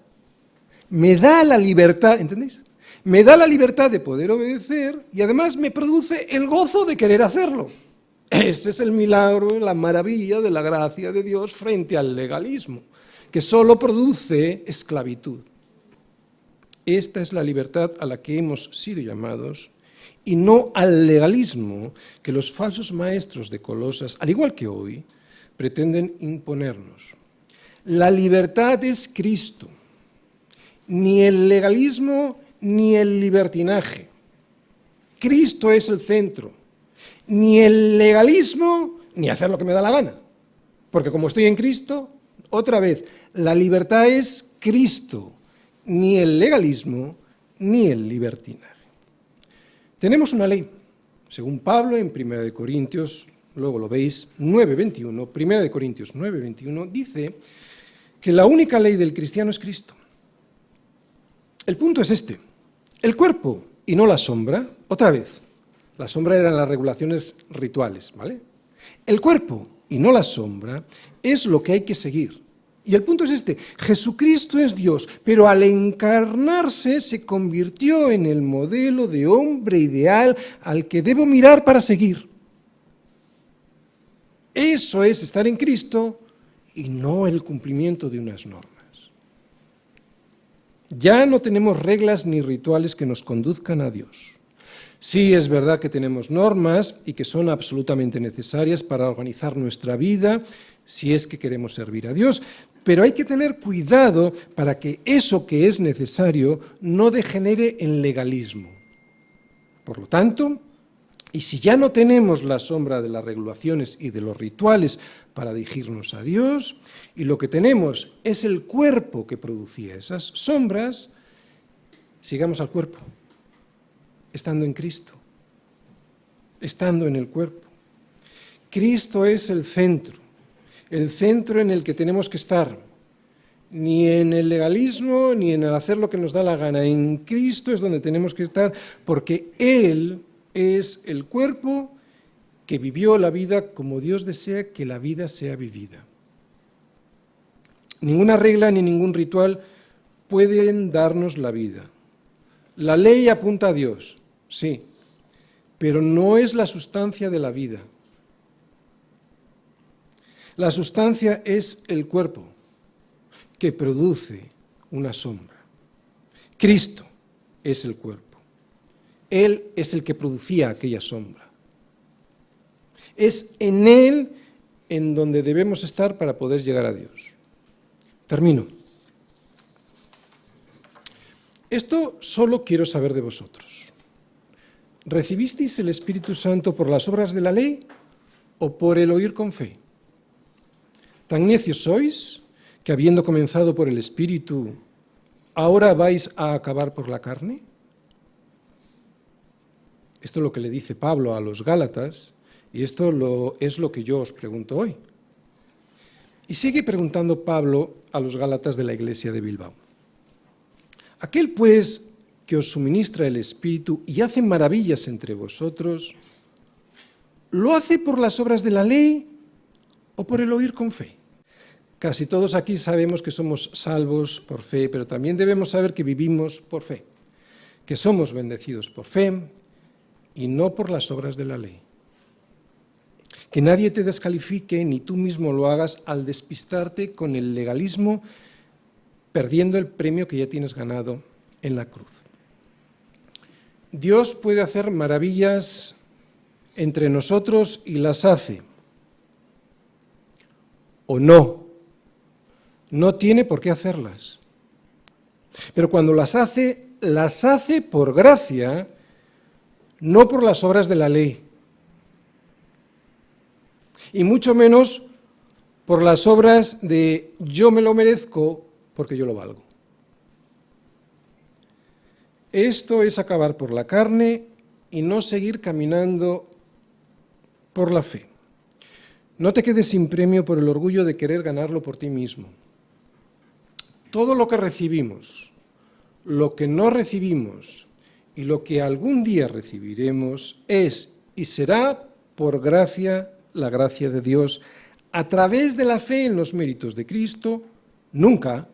Me da la libertad, ¿entendéis? Me da la libertad de poder obedecer y además me produce el gozo de querer hacerlo. Ese es el milagro, la maravilla de la gracia de Dios frente al legalismo, que solo produce esclavitud. Esta es la libertad a la que hemos sido llamados y no al legalismo que los falsos maestros de Colosas, al igual que hoy, pretenden imponernos. La libertad es Cristo, ni el legalismo ni el libertinaje. Cristo es el centro, ni el legalismo ni hacer lo que me da la gana, porque como estoy en Cristo, otra vez, la libertad es Cristo, ni el legalismo ni el libertinaje. Tenemos una ley, según Pablo en 1 Corintios, luego lo veis, 9:21, 1 Corintios 9:21, dice que la única ley del cristiano es Cristo. El punto es este, el cuerpo y no la sombra, otra vez, la sombra eran las regulaciones rituales, ¿vale? El cuerpo y no la sombra es lo que hay que seguir. Y el punto es este, Jesucristo es Dios, pero al encarnarse se convirtió en el modelo de hombre ideal al que debo mirar para seguir. Eso es estar en Cristo y no el cumplimiento de unas normas. Ya no tenemos reglas ni rituales que nos conduzcan a Dios. Sí, es verdad que tenemos normas y que son absolutamente necesarias para organizar nuestra vida si es que queremos servir a Dios, pero hay que tener cuidado para que eso que es necesario no degenere en legalismo. Por lo tanto, y si ya no tenemos la sombra de las regulaciones y de los rituales para dirigirnos a Dios, y lo que tenemos es el cuerpo que producía esas sombras, sigamos al cuerpo, estando en Cristo, estando en el cuerpo. Cristo es el centro en el que tenemos que estar, ni en el legalismo, ni en el hacer lo que nos da la gana. En Cristo es donde tenemos que estar, porque Él es el cuerpo que vivió la vida como Dios desea que la vida sea vivida. Ninguna regla ni ningún ritual pueden darnos la vida. La ley apunta a Dios, sí, pero no es la sustancia de la vida. La sustancia es el cuerpo que produce una sombra. Cristo es el cuerpo. Él es el que producía aquella sombra. Es en Él en donde debemos estar para poder llegar a Dios. Termino. Esto solo quiero saber de vosotros. ¿Recibisteis el Espíritu Santo por las obras de la ley o por el oír con fe? ¿Tan necios sois que habiendo comenzado por el Espíritu, ahora vais a acabar por la carne? Esto es lo que le dice Pablo a los Gálatas, y esto es lo que yo os pregunto hoy. Y sigue preguntando Pablo a los Gálatas de la iglesia de Bilbao. Aquel pues que os suministra el Espíritu y hace maravillas entre vosotros, ¿lo hace por las obras de la ley o por el oír con fe? Casi todos aquí sabemos que somos salvos por fe, pero también debemos saber que vivimos por fe, que somos bendecidos por fe y no por las obras de la ley. Que nadie te descalifique, ni tú mismo lo hagas al despistarte con el legalismo, perdiendo el premio que ya tienes ganado en la cruz. Dios puede hacer maravillas entre nosotros y las hace, o no. No tiene por qué hacerlas. Pero cuando las hace por gracia, no por las obras de la ley. Y mucho menos por las obras de yo me lo merezco porque yo lo valgo. Esto es acabar por la carne y no seguir caminando por la fe. No te quedes sin premio por el orgullo de querer ganarlo por ti mismo. Todo lo que recibimos lo que no recibimos y lo que algún día recibiremos es y será por gracia, la gracia de Dios, a través de la fe en los méritos de Cristo, nunca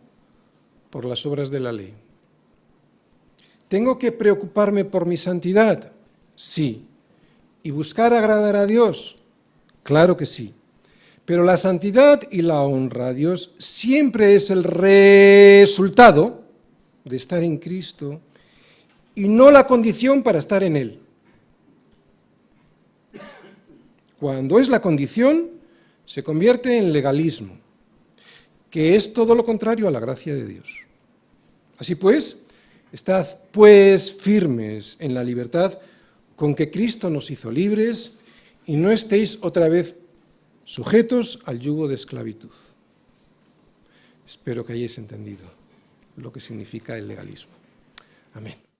por las obras de la ley. ¿Tengo que preocuparme por mi santidad? Sí. ¿Y buscar agradar a Dios? Claro que sí. Pero la santidad y la honra a Dios siempre es el resultado de estar en Cristo y no la condición para estar en Él. Cuando es la condición, se convierte en legalismo, que es todo lo contrario a la gracia de Dios. Así pues, estad pues firmes en la libertad con que Cristo nos hizo libres y no estéis otra vez sujetos al yugo de esclavitud. Espero que hayáis entendido lo que significa el legalismo. Amén.